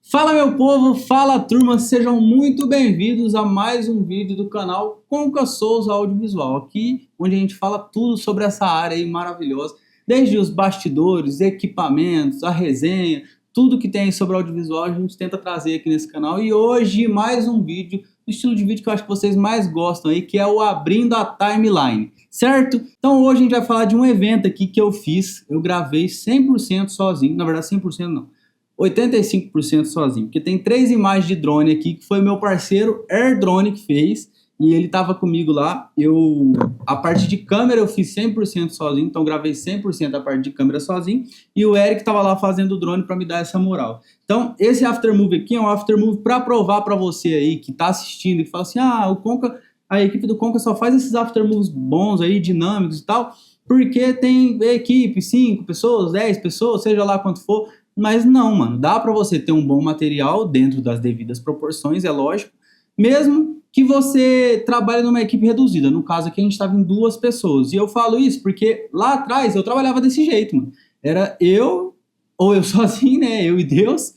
Fala meu povo, fala turma, sejam muito bem-vindos a mais um vídeo do canal Conca Souza Audiovisual, aqui onde a gente fala tudo sobre essa área aí maravilhosa, desde os bastidores, equipamentos, a resenha, tudo que tem sobre audiovisual a gente tenta trazer aqui nesse canal. E hoje mais um vídeo, o estilo de vídeo que eu acho que vocês mais gostam aí, que é o Abrindo a Timeline, certo? Então hoje a gente vai falar de um evento aqui que eu fiz, eu gravei 100% sozinho, na verdade 100% não, 85% sozinho, porque tem 3 imagens de drone aqui, que foi meu parceiro Air Drone que fez, e ele tava comigo lá. A parte de câmera eu fiz 100% sozinho, então gravei 100% a parte de câmera sozinho, e o Eric tava lá fazendo o drone para me dar essa moral. Então esse aftermovie aqui é um aftermovie para provar para você aí que tá assistindo e que fala assim, o Conca, a equipe do Conca só faz esses aftermovies bons aí, dinâmicos e tal, porque tem equipe, 5 pessoas, 10 pessoas, seja lá quanto for. Mas não, mano, dá pra você ter um bom material dentro das devidas proporções, é lógico, mesmo que você trabalhe numa equipe reduzida. No caso aqui a gente tava em 2 pessoas, e eu falo isso porque lá atrás eu trabalhava desse jeito, mano. Era ou eu sozinho, né, eu e Deus,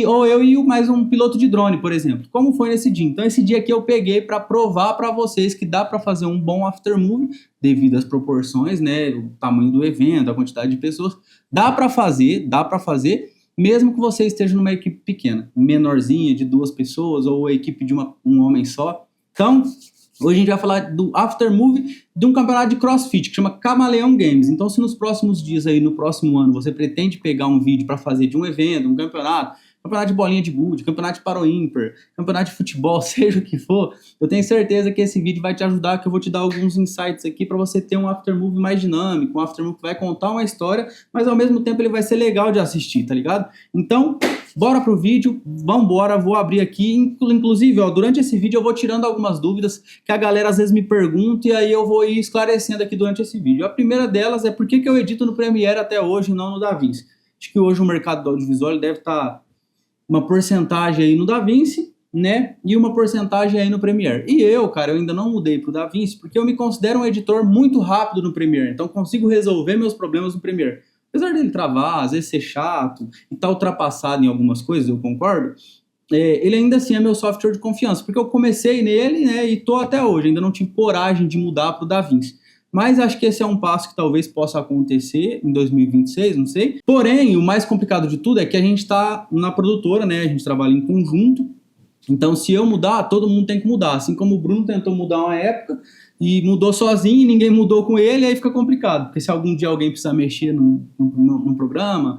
ou eu e mais um piloto de drone, por exemplo, como foi nesse dia. Então esse dia aqui eu peguei para provar para vocês que dá para fazer um bom aftermovie, devido às proporções, né, o tamanho do evento, a quantidade de pessoas, dá para fazer, mesmo que você esteja numa equipe pequena, menorzinha, de 2 pessoas, ou a equipe de um homem só. Então, hoje a gente vai falar do aftermovie de um campeonato de CrossFit, que chama Camaleão Games. Então, se nos próximos dias aí, no próximo ano, você pretende pegar um vídeo para fazer de um evento, um campeonato de bolinha de gude, campeonato de paroímper, campeonato de futebol, seja o que for, eu tenho certeza que esse vídeo vai te ajudar, que eu vou te dar alguns insights aqui para você ter um aftermovie mais dinâmico, um aftermovie que vai contar uma história, mas ao mesmo tempo ele vai ser legal de assistir, tá ligado? Então, bora pro vídeo, vambora, vou abrir aqui, inclusive, ó, durante esse vídeo eu vou tirando algumas dúvidas que a galera às vezes me pergunta, e aí eu vou ir esclarecendo aqui durante esse vídeo. A primeira delas é por que eu edito no Premiere até hoje e não no DaVinci. Acho que hoje o mercado do audiovisual deve estar uma porcentagem aí no DaVinci, né, e uma porcentagem aí no Premiere. E eu ainda não mudei pro DaVinci, porque eu me considero um editor muito rápido no Premiere, então consigo resolver meus problemas no Premiere. Apesar dele travar, às vezes ser chato e tá ultrapassado em algumas coisas, eu concordo, ele ainda assim é meu software de confiança, porque eu comecei nele, né, e tô até hoje, ainda não tive coragem de mudar pro DaVinci. Mas acho que esse é um passo que talvez possa acontecer em 2026, não sei. Porém, o mais complicado de tudo é que a gente está na produtora, né? A gente trabalha em conjunto. Então, se eu mudar, todo mundo tem que mudar. Assim como o Bruno tentou mudar uma época e mudou sozinho e ninguém mudou com ele, aí fica complicado. Porque se algum dia alguém precisar mexer num programa,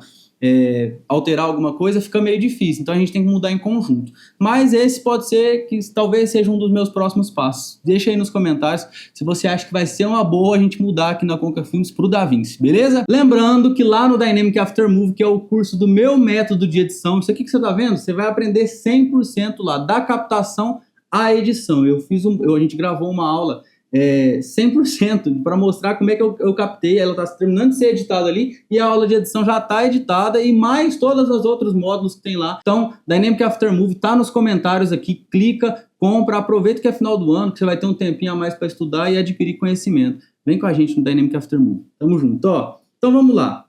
alterar alguma coisa, fica meio difícil. Então a gente tem que mudar em conjunto. Mas esse pode ser que talvez seja um dos meus próximos passos. Deixa aí nos comentários se você acha que vai ser uma boa a gente mudar aqui na Conca Filmes pro DaVinci, beleza? Lembrando que lá no Dynamic Aftermovie, que é o curso do meu método de edição, isso aqui que você tá vendo, você vai aprender 100% lá, da captação à edição. A gente gravou uma aula 100% para mostrar como é que eu captei. Ela está terminando de ser editada ali e a aula de edição já está editada, e mais todos os outros módulos que tem lá. Então, Dynamic Aftermovie tá nos comentários aqui, clica, compra, aproveita que é final do ano, que você vai ter um tempinho a mais para estudar e adquirir conhecimento. Vem com a gente no Dynamic Aftermovie. Tamo junto, ó. Então vamos lá.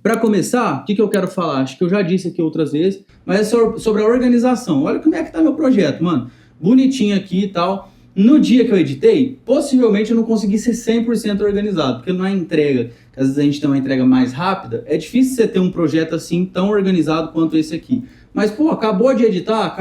Para começar, o que eu quero falar? Acho que eu já disse aqui outras vezes, mas é sobre a organização. Olha como é que tá meu projeto, mano. Bonitinho aqui e tal. No dia que eu editei, possivelmente eu não consegui ser 100% organizado, porque não é entrega, às vezes a gente tem uma entrega mais rápida, é difícil você ter um projeto assim tão organizado quanto esse aqui. Mas, pô, acabou de editar,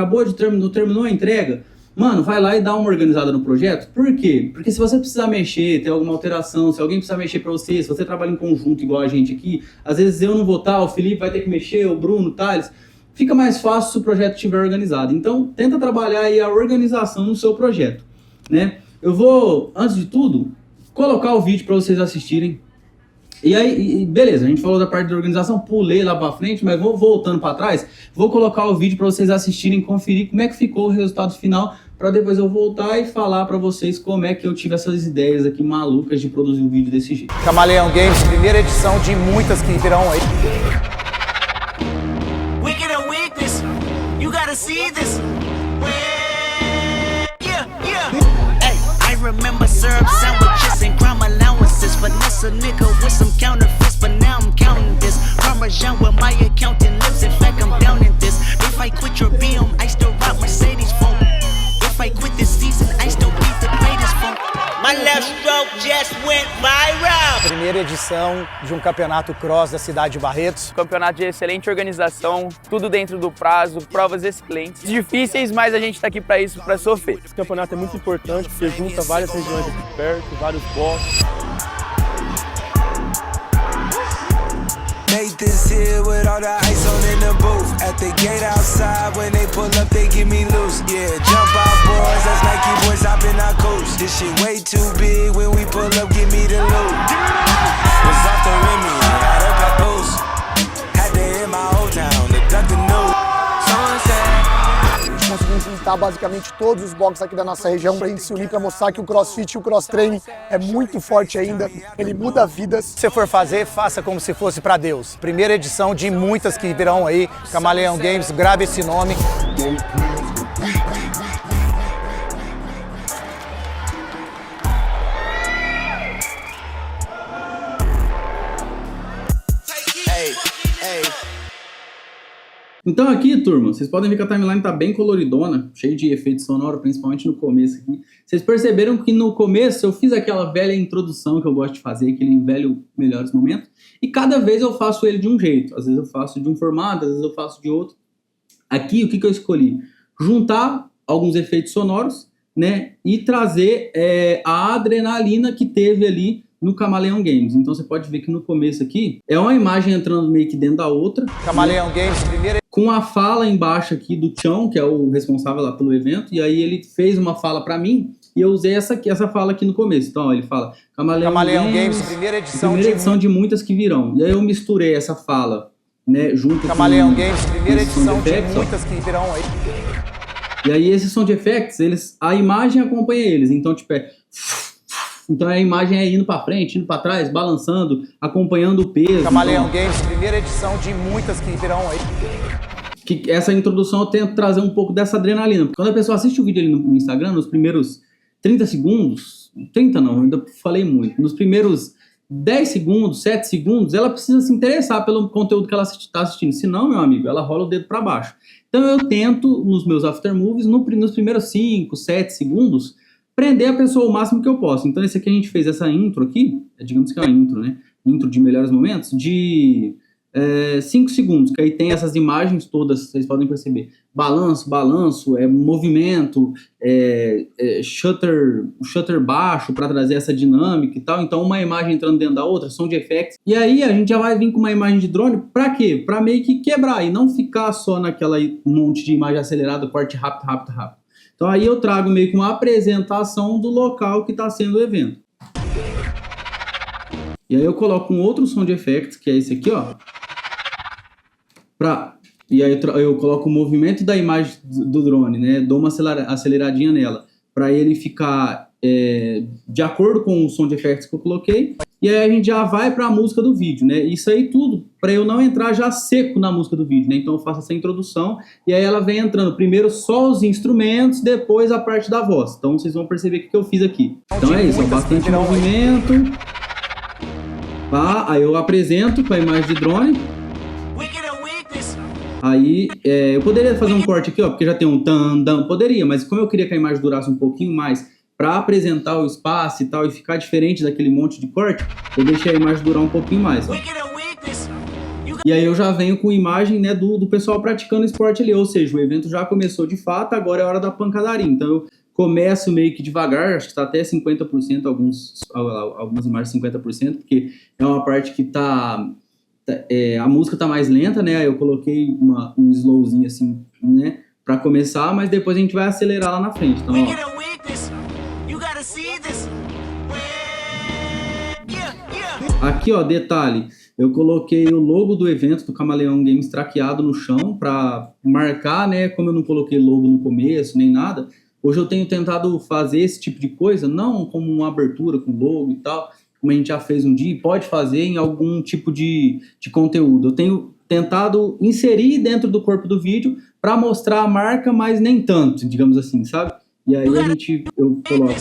terminou a entrega, mano, vai lá e dá uma organizada no projeto. Por quê? Porque se você precisar mexer, ter alguma alteração, se alguém precisar mexer pra você, se você trabalha em conjunto igual a gente aqui, às vezes eu não vou estar, o Felipe vai ter que mexer, o Bruno, o Thales, fica mais fácil se o projeto estiver organizado. Então, tenta trabalhar aí a organização no seu projeto, né? Eu vou, antes de tudo, colocar o vídeo para vocês assistirem. E aí, beleza, a gente falou da parte da organização, pulei lá para frente, mas vou voltando para trás, vou colocar o vídeo para vocês assistirem, conferir como é que ficou o resultado final, para depois eu voltar e falar para vocês como é que eu tive essas ideias aqui malucas de produzir um vídeo desse jeito. Camaleão Games, primeira edição de muitas que virão aí. Wicked and weakness, you gotta see this. Yeah. Hey, I remember syrup sandwiches and crime allowance. misses. Finesse a nigga with some counterfeits, but now I'm counting this. Parmesan where my accountant lives, in fact I'm down in this. If I quit your BM, I still rock Mercedes phone. If I quit this season, I still beat the greatest phone. My left stroke just went viral. Primeira edição de um campeonato cross da cidade de Barretos. Campeonato de excelente organização, tudo dentro do prazo, provas excelentes. Difíceis, mas a gente tá aqui para isso, para sofrer. Esse campeonato é muito importante porque junta várias regiões aqui perto, vários blocos. Nathan's here with all the ice on in the booth. At the gate outside, when they pull up, they give me loose. Yeah, jump out, boys, that's Nike boys hopping our coast. This shit way too big, when we pull up, give me the loot. Was off the Remy, had up a boost. Had to hit my old town, to duck the new. Someone said. Conseguimos juntar basicamente todos os boxes aqui da nossa região pra gente se unir, pra mostrar que o crossfit e o cross training é muito forte ainda, ele muda vidas. Se você for fazer, faça como se fosse para Deus. Primeira edição de muitas que virão aí, Camaleão Games, grave esse nome. Então aqui, turma, vocês podem ver que a timeline tá bem coloridona, cheio de efeitos sonoros, principalmente no começo aqui. Vocês perceberam que no começo eu fiz aquela velha introdução que eu gosto de fazer, aquele velho melhores momentos, e cada vez eu faço ele de um jeito. Às vezes eu faço de um formato, às vezes eu faço de outro. Aqui, o que eu escolhi? Juntar alguns efeitos sonoros, né, e trazer a adrenalina que teve ali no Camaleão Games. Então você pode ver que no começo aqui é uma imagem entrando meio que dentro da outra. Camaleão Games, primeira. Com a fala embaixo aqui do Chão, que é o responsável lá pelo evento, e aí ele fez uma fala pra mim e eu usei essa fala aqui no começo. Então ó, ele fala Camaleão Games, primeira edição de muitas que virão. E aí eu misturei essa fala, né, junto Camaleão com Games, primeira edição de muitas que virão aí. E aí esses sound effects, a imagem acompanha eles. Então tipo então a imagem é indo pra frente, indo pra trás, balançando, acompanhando o peso. Camaleão Games, primeira edição de muitas que virão aí. Que essa introdução eu tento trazer um pouco dessa adrenalina. Porque quando a pessoa assiste o vídeo ali no Instagram, nos primeiros 30 segundos, 30 não, ainda falei muito, nos primeiros 10 segundos, 7 segundos, ela precisa se interessar pelo conteúdo que ela está assistindo. Senão, meu amigo, ela rola o dedo para baixo. Então eu tento, nos meus aftermovies, nos primeiros 5, 7 segundos, prender a pessoa o máximo que eu posso. Então esse aqui a gente fez essa intro aqui, digamos que é uma intro, né? Intro de melhores momentos, de 5 segundos, que aí tem essas imagens todas, vocês podem perceber. Balanço, movimento, shutter baixo para trazer essa dinâmica e tal. Então uma imagem entrando dentro da outra, som de effects. E aí a gente já vai vir com uma imagem de drone, para quê? Para meio que quebrar e não ficar só naquela monte de imagem acelerada, corte rápido. Então aí eu trago meio que uma apresentação do local que está sendo o evento. E aí eu coloco um outro som de effects, que é esse aqui, ó. E aí eu coloco o movimento da imagem do drone, né? Dou uma aceleradinha nela, para ele ficar de acordo com o som de effects que eu coloquei. E aí a gente já vai para a música do vídeo, né? Isso aí tudo para eu não entrar já seco na música do vídeo, né? Então eu faço essa introdução e aí ela vem entrando primeiro só os instrumentos, depois a parte da voz. Então vocês vão perceber o que eu fiz aqui. Então é isso, bastante movimento. Tá? Aí eu apresento com a imagem de drone. Aí eu poderia fazer um corte aqui, ó, porque já tem um tandam, poderia, mas como eu queria que a imagem durasse um pouquinho mais para apresentar o espaço e tal e ficar diferente daquele monte de corte, eu deixei a imagem durar um pouquinho mais, ó. E aí eu já venho com imagem, né, do pessoal praticando esporte ali, ou seja, o evento já começou de fato, agora é hora da pancadaria. Então eu começo meio que devagar, acho que está até 50%, algumas imagens 50%, porque é uma parte que a música tá mais lenta, né? Eu coloquei um slowzinho assim, né, para começar, mas depois a gente vai acelerar lá na frente. Então, ó. Aqui, ó, detalhe, eu coloquei o logo do evento do Camaleão Games traqueado no chão para marcar, né? Como eu não coloquei logo no começo nem nada, hoje eu tenho tentado fazer esse tipo de coisa, não como uma abertura com logo e tal, como a gente já fez um dia, e pode fazer em algum tipo de conteúdo. Eu tenho tentado inserir dentro do corpo do vídeo para mostrar a marca, mas nem tanto, digamos assim, sabe? E aí eu coloco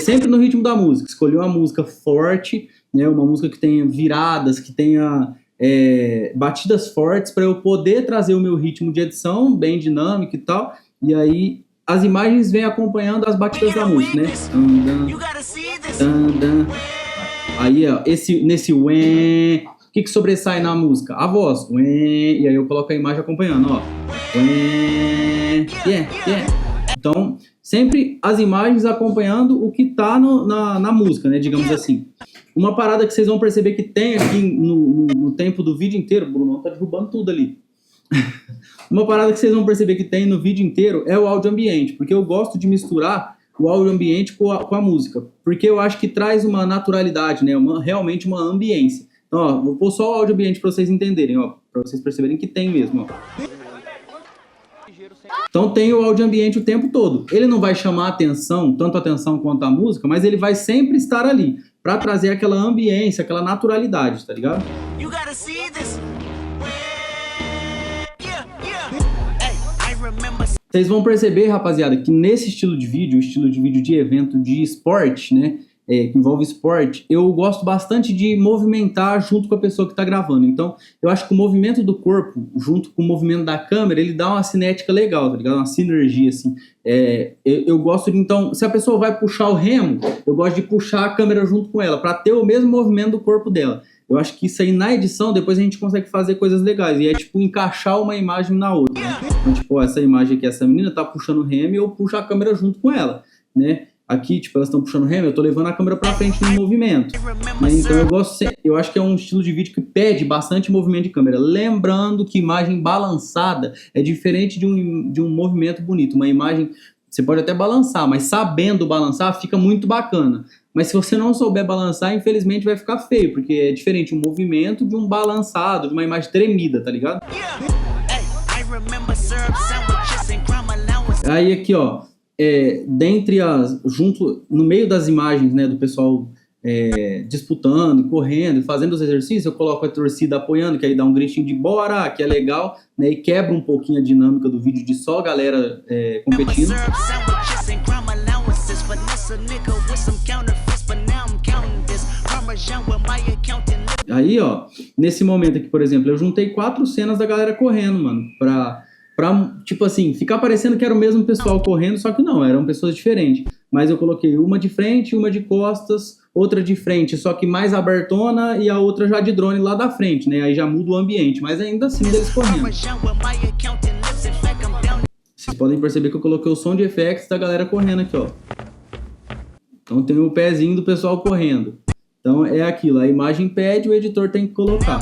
sempre no ritmo da música. Escolhi uma música forte, né, uma música que tenha viradas, que tenha batidas fortes, para eu poder trazer o meu ritmo de edição bem dinâmico e tal. E aí as imagens vêm acompanhando as batidas da música, né? Aí, ó, nesse ué, o que sobressai na música? A voz. Ué, e aí eu coloco a imagem acompanhando, ó. Ué, yeah. Então, sempre as imagens acompanhando o que tá na música, né? Digamos assim. Uma parada que vocês vão perceber que tem aqui no tempo do vídeo inteiro, o Bruno tá derrubando tudo ali. Uma parada que vocês vão perceber que tem no vídeo inteiro é o áudio ambiente, porque eu gosto de misturar o áudio ambiente com a música, porque eu acho que traz uma naturalidade, né? Realmente uma ambiência. Então, ó, vou pôr só o áudio ambiente para vocês entenderem, ó, para vocês perceberem que tem mesmo, ó. Então tem o áudio ambiente o tempo todo. Ele não vai chamar atenção, tanto a atenção quanto a música, mas ele vai sempre estar ali para trazer aquela ambiência, aquela naturalidade, tá ligado? Vocês vão perceber, rapaziada, que nesse estilo de vídeo de evento de esporte, né, que envolve esporte, eu gosto bastante de movimentar junto com a pessoa que está gravando. Então, eu acho que o movimento do corpo, junto com o movimento da câmera, ele dá uma cinética legal, tá ligado? Uma sinergia, assim. Eu gosto de, então, se a pessoa vai puxar o remo, eu gosto de puxar a câmera junto com ela, para ter o mesmo movimento do corpo dela. Eu acho que isso aí, na edição, depois a gente consegue fazer coisas legais. E é, tipo, encaixar uma imagem na outra, né? Então, tipo, essa imagem aqui, essa menina tá puxando o remo e eu puxo a câmera junto com ela, né? Aqui, tipo, elas estão puxando o remo, eu tô levando a câmera pra frente no movimento. Mas, então, eu acho que é um estilo de vídeo que pede bastante movimento de câmera. Lembrando que imagem balançada é diferente de um movimento bonito. Uma imagem, você pode até balançar, mas sabendo balançar, fica muito bacana. Mas se você não souber balançar, infelizmente vai ficar feio, porque é diferente um movimento de um balançado, de uma imagem tremida, tá ligado? Aí aqui, ó, no meio das imagens, né, do pessoal disputando, correndo, fazendo os exercícios, eu coloco a torcida apoiando, que aí dá um gritinho de bora, que é legal, né, e quebra um pouquinho a dinâmica do vídeo de só a galera competindo. Aí, ó, nesse momento aqui, por exemplo, eu juntei 4 cenas da galera correndo, mano, pra tipo assim, ficar parecendo que era o mesmo pessoal correndo, só que não, eram pessoas diferentes. Mas eu coloquei uma de frente, uma de costas, outra de frente, só que mais abertona, e a outra já de drone lá da frente, né? Aí já muda o ambiente, mas ainda assim eles correndo. Vocês podem perceber que eu coloquei o som de effects da galera correndo aqui, ó. Então tem o pezinho do pessoal correndo. Então é aquilo, a imagem pede, o editor tem que colocar.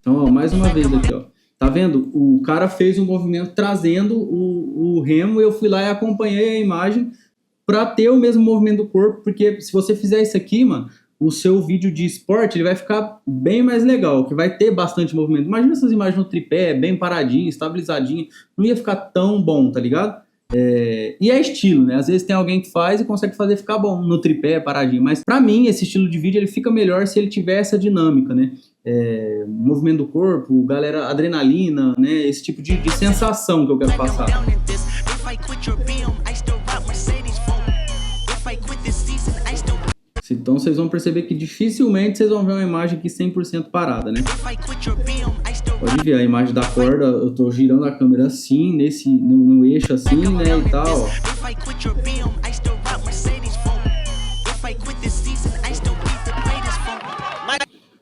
Então, ó, mais uma vez aqui, ó. Tá vendo? O cara fez um movimento trazendo o remo, eu fui lá e acompanhei a imagem pra ter o mesmo movimento do corpo, porque se você fizer isso aqui, mano, o seu vídeo de esporte ele vai ficar bem mais legal, que vai ter bastante movimento. Imagina essas imagens no tripé, bem paradinho, estabilizadinho, não ia ficar tão bom, tá ligado? E é estilo, né? Às vezes tem alguém que faz e consegue fazer ficar bom no tripé, paradinho. Mas pra mim, esse estilo de vídeo ele fica melhor se ele tiver essa dinâmica, né? Movimento do corpo, galera, adrenalina, né? Esse tipo de sensação que eu quero passar. Então vocês vão perceber que dificilmente vocês vão ver uma imagem aqui 100% parada, né? Pode ver a imagem da corda, eu tô girando a câmera assim, no eixo assim, né, e tal, ó.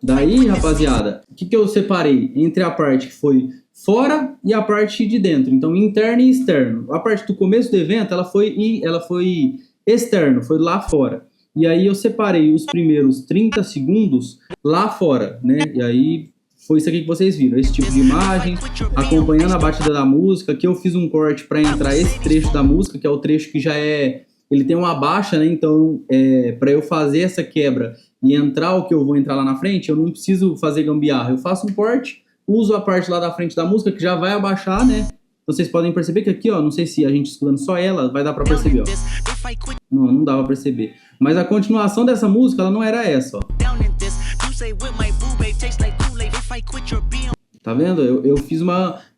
Daí, rapaziada, o que eu separei entre a parte que foi fora e a parte de dentro? Então, interno e externo. A parte do começo do evento, ela foi externo, foi lá fora. E aí eu separei os primeiros 30 segundos lá fora, né? E aí foi isso aqui que vocês viram, esse tipo de imagem, acompanhando a batida da música, que eu fiz um corte para entrar esse trecho da música, que é o trecho que já ele tem uma baixa, né? Então, para eu fazer essa quebra e entrar o que eu vou entrar lá na frente, eu não preciso fazer gambiarra. Eu faço um corte, uso a parte lá da frente da música, que já vai abaixar, né? Vocês podem perceber que aqui, ó, não sei se a gente escutando só ela, vai dar pra perceber, ó. Não dá pra perceber. Mas a continuação dessa música, ela não era essa, ó. Tá vendo? Eu fiz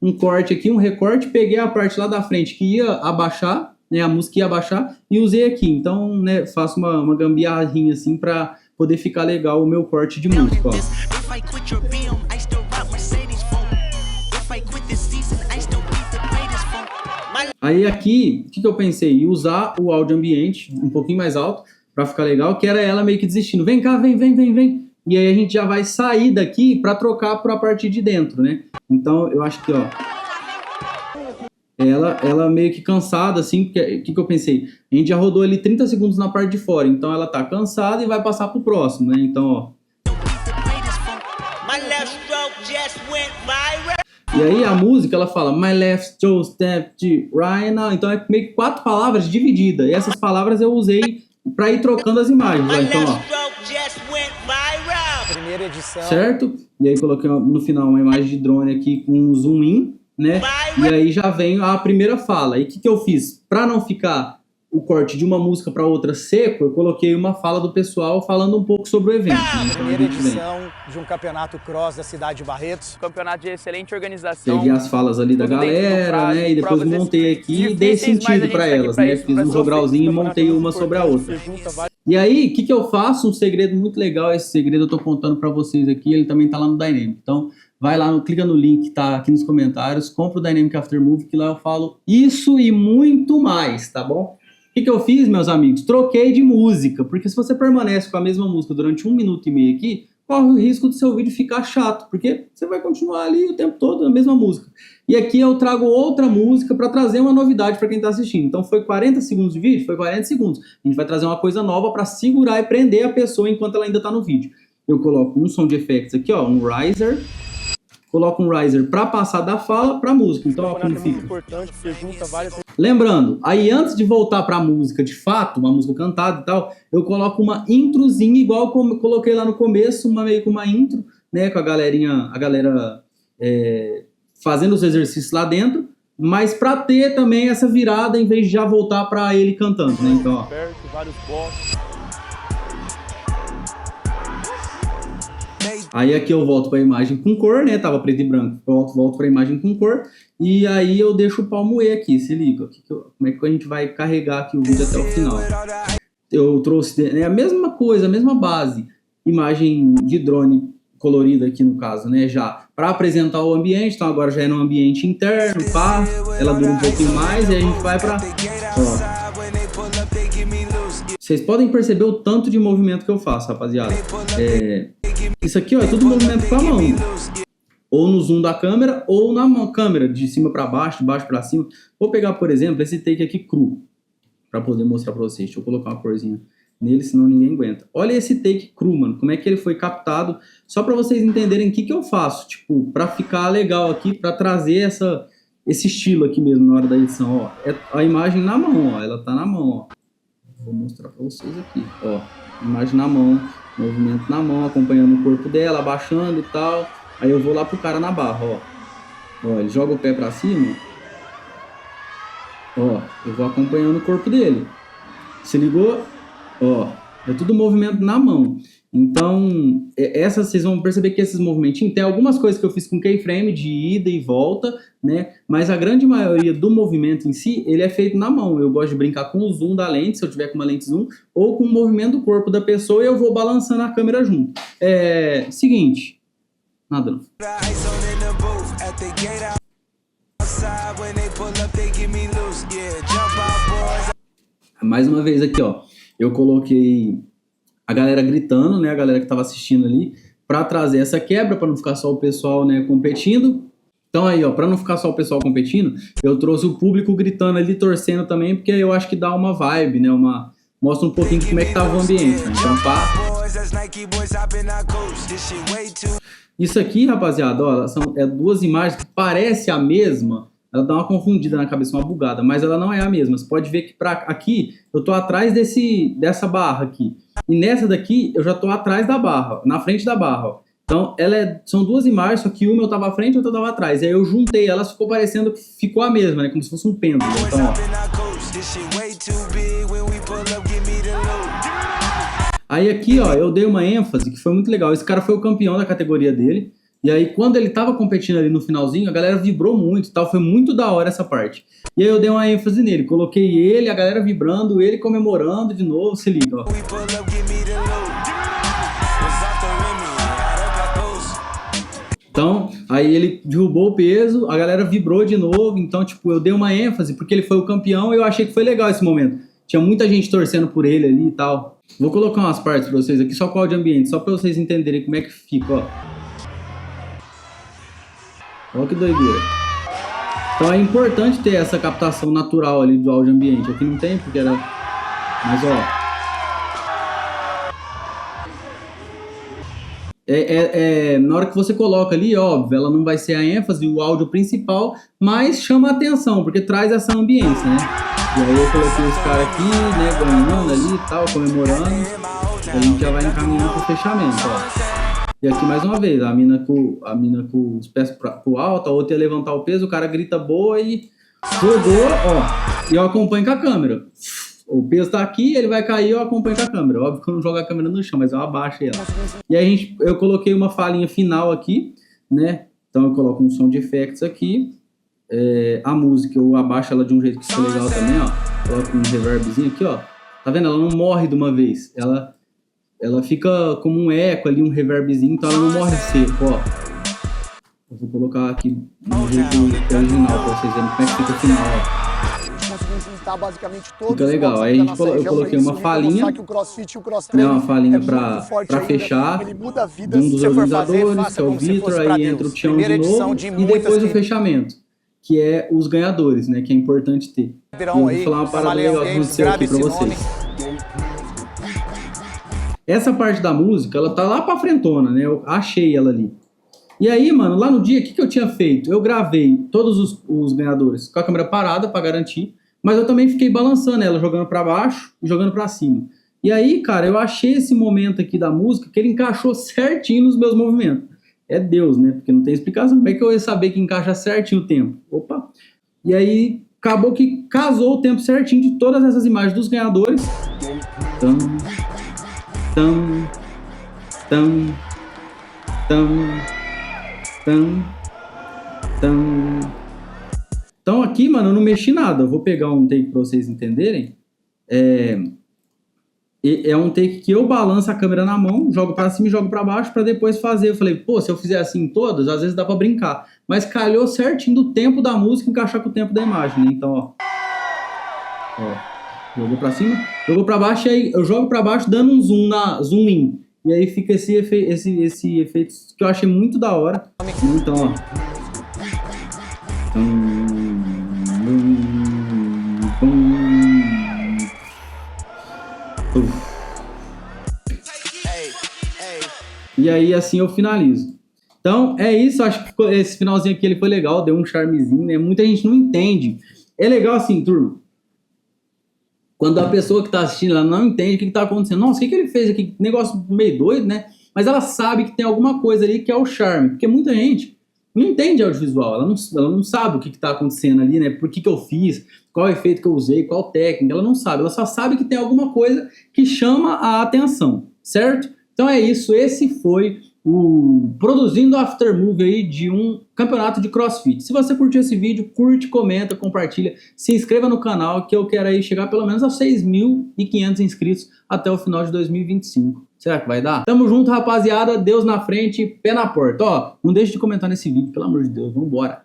um corte aqui, um recorte, peguei a parte lá da frente que ia abaixar, né? A música ia abaixar e usei aqui. Então, né, faço uma gambiarrinha assim pra poder ficar legal o meu corte de música, ó. Aí aqui, o que eu pensei? Usar o áudio ambiente um pouquinho mais alto pra ficar legal, que era ela meio que desistindo. Vem cá, vem. E aí a gente já vai sair daqui pra trocar pra parte de dentro, né? Então eu acho que, ó, ela meio que cansada, assim, porque o que eu pensei? A gente já rodou ali 30 segundos na parte de fora, então ela tá cansada e vai passar pro próximo, né? Então, ó. E aí a música, ela fala My left toe step to right now. Então é meio que 4 palavras divididas. E essas palavras eu usei pra ir trocando as imagens. Ó. Então, ó. Primeira edição. Certo? E aí coloquei no final uma imagem de drone aqui com um zoom in, né? E aí já vem a primeira fala. E o que eu fiz? Pra não ficar o corte de uma música para outra seco, eu coloquei uma fala do pessoal falando um pouco sobre o evento. Né? Então, primeira edição de um campeonato cross da cidade de Barretos. Campeonato de excelente organização. Peguei as falas ali da galera, né? E depois montei aqui e dei sentido para elas, né? Fiz um jogralzinho e montei uma sobre a outra. E aí, o que eu faço? Um segredo muito legal, esse segredo eu tô contando para vocês aqui, ele também tá lá no Dynamic. Então, vai lá, clica no link que tá aqui nos comentários, compra o Dynamic Aftermovie, que lá eu falo isso e muito mais, tá bom? O que eu fiz, meus amigos? Troquei de música, porque se você permanece com a mesma música durante 1 minuto e meio aqui, corre o risco do seu vídeo ficar chato, porque você vai continuar ali o tempo todo na mesma música. E aqui eu trago outra música para trazer uma novidade para quem está assistindo. Então foi 40 segundos de vídeo? Foi 40 segundos. A gente vai trazer uma coisa nova para segurar e prender a pessoa enquanto ela ainda está no vídeo. Eu coloco um som de effects aqui, ó, um riser. Coloco um riser para passar da fala para a música. Então, ó, como fica. Lembrando, aí antes de voltar para a música de fato, uma música cantada e tal, eu coloco uma introzinha, igual como eu coloquei lá no começo, meio que uma intro, né, com a galera fazendo os exercícios lá dentro, mas para ter também essa virada em vez de já voltar para ele cantando, né? Então, ó. Aí aqui eu volto para a imagem com cor, né? Tava preto e branco. Eu volto para a imagem com cor. E aí eu deixo o palmo E aqui, se liga. Como é que a gente vai carregar aqui o vídeo até o final. Eu trouxe a mesma coisa, a mesma base. Imagem de drone colorida aqui no caso, né? Já para apresentar o ambiente. Então agora já é no ambiente interno, pá. Ela dura um pouquinho mais e a gente vai para... Vocês podem perceber o tanto de movimento que eu faço, rapaziada. Isso aqui, ó, é tudo movimento com a mão. Ou no zoom da câmera, ou na câmera, de cima para baixo, de baixo para cima. Vou pegar, por exemplo, esse take aqui cru, para poder mostrar para vocês. Deixa eu colocar uma corzinha nele, senão ninguém aguenta. Olha esse take cru, mano, como é que ele foi captado, só para vocês entenderem o que eu faço, tipo, para ficar legal aqui, para trazer esse estilo aqui mesmo na hora da edição, ó. É a imagem na mão, ó, ela tá na mão, ó. Vou mostrar para vocês aqui, ó, imagem na mão, movimento na mão, acompanhando o corpo dela, abaixando e tal. Aí eu vou lá pro cara na barra, ó. Ó, ele joga o pé pra cima. Ó, eu vou acompanhando o corpo dele. Se ligou? Ó, é tudo movimento na mão. Então, vocês vão perceber que esses movimentinhos, tem algumas coisas que eu fiz com keyframe de ida e volta, né? Mas a grande maioria do movimento em si, ele é feito na mão. Eu gosto de brincar com o zoom da lente, se eu tiver com uma lente zoom, ou com o movimento do corpo da pessoa e eu vou balançando a câmera junto. Seguinte, nada não. Mais uma vez aqui, ó, eu coloquei a galera gritando, né, a galera que tava assistindo ali, para trazer essa quebra, para não ficar só o pessoal, né, competindo. Então aí, ó, para não ficar só o pessoal competindo, eu trouxe o público gritando ali, torcendo também, porque eu acho que dá uma vibe, né, mostra um pouquinho de como é que tava o ambiente, né? Então, pá. Isso aqui, rapaziada, ó, são duas imagens que parecem a mesma. Ela dá uma confundida na cabeça, uma bugada, mas ela não é a mesma. Você pode ver que aqui eu tô atrás dessa barra aqui. E nessa daqui eu já tô atrás da barra, na frente da barra, ó. Então são duas imagens, só que uma eu tava à frente e outra eu tava atrás. E aí eu juntei elas, ficou parecendo que ficou a mesma, né? Como se fosse um pêndulo. Então, ó. Aí aqui, ó, eu dei uma ênfase que foi muito legal. Esse cara foi o campeão da categoria dele. E aí, quando ele tava competindo ali no finalzinho, a galera vibrou muito e tal, foi muito da hora essa parte. E aí eu dei uma ênfase nele, coloquei ele, a galera vibrando, ele comemorando de novo, se liga, ó. We pull up, give me the loot. Was off the Remy, out of the post. Então, aí ele derrubou o peso, a galera vibrou de novo, então, tipo, eu dei uma ênfase, porque ele foi o campeão e eu achei que foi legal esse momento. Tinha muita gente torcendo por ele ali e tal. Vou colocar umas partes pra vocês aqui, só com o áudio ambiente, só pra vocês entenderem como é que fica, ó. Olha que doideira. Então é importante ter essa captação natural ali do áudio ambiente. Aqui não tem, porque era... Mas, ó... na hora que você coloca ali, óbvio, ela não vai ser a ênfase, o áudio principal, mas chama a atenção, porque traz essa ambiência, né? E aí eu coloquei os caras aqui, né, ganhando ali e tal, comemorando. A gente já vai encaminhando pro fechamento, ó. E aqui mais uma vez, a mina com os pés pro alto, a outra ia levantar o peso, o cara grita boa e jogou, ó. E eu acompanho com a câmera. O peso tá aqui, ele vai cair, eu acompanho com a câmera. Óbvio que eu não jogo a câmera no chão, mas eu abaixo ela. E aí eu coloquei uma falinha final aqui, né? Então eu coloco um som de effects aqui. A música, eu abaixo ela de um jeito que fica legal também, ó. Coloco um reverbzinho aqui, ó. Tá vendo? Ela não morre de uma vez. Ela fica como um eco ali, um reverbzinho, então ela não morre seco, ó. Eu vou colocar aqui no jeito original pra vocês verem como é que fica o final, ó. Fica legal, aí eu coloquei uma falinha, né, uma falinha pra fechar, de um dos organizadores, que é o Vitor, aí entra o Tião de novo, e depois o fechamento, que é os ganhadores, né, que é importante ter. E eu vou falar uma parada legal que aconteceu aqui pra vocês. Essa parte da música, ela tá lá pra frentona, né, eu achei ela ali. E aí, mano, lá no dia, o que eu tinha feito? Eu gravei todos os ganhadores com a câmera parada pra garantir, mas eu também fiquei balançando ela, jogando pra baixo e jogando pra cima. E aí, cara, eu achei esse momento aqui da música que ele encaixou certinho nos meus movimentos. É Deus, né? Porque não tem explicação. Como é que eu ia saber que encaixa certinho o tempo? Opa! E aí, acabou que casou o tempo certinho de todas essas imagens dos ganhadores. Tam, tam, tam, tam, tam, tam. Então aqui, mano, eu não mexi nada. Eu vou pegar um take pra vocês entenderem. É um take que eu balanço a câmera na mão, jogo pra cima e jogo pra baixo pra depois fazer. Eu falei, pô, se eu fizer assim em todas, às vezes dá pra brincar. Mas calhou certinho do tempo da música encaixar com o tempo da imagem, né? Então, ó, jogou pra cima, jogou pra baixo, e aí eu jogo pra baixo dando um zoom in. E aí fica esse efeito que eu achei muito da hora. Então, ó. E aí assim eu finalizo. Então é isso, acho que esse finalzinho aqui ele foi legal, deu um charmezinho, né? Muita gente não entende. É legal assim, turma, quando a pessoa que tá assistindo ela não entende o que tá acontecendo. Nossa, o que ele fez aqui? Negócio meio doido, né? Mas ela sabe que tem alguma coisa ali que é o charme, porque muita gente não entende audiovisual, ela não sabe o que tá acontecendo ali, né? Por que eu fiz, qual efeito que eu usei, qual técnica, ela não sabe, ela só sabe que tem alguma coisa que chama a atenção, certo? Então é isso, esse foi o Produzindo Aftermovie aí de um campeonato de CrossFit. Se você curtiu esse vídeo, curte, comenta, compartilha, se inscreva no canal que eu quero aí chegar pelo menos a 6.500 inscritos até o final de 2025. Será que vai dar? Tamo junto, rapaziada, Deus na frente, pé na porta. Ó, não deixe de comentar nesse vídeo, pelo amor de Deus, vambora.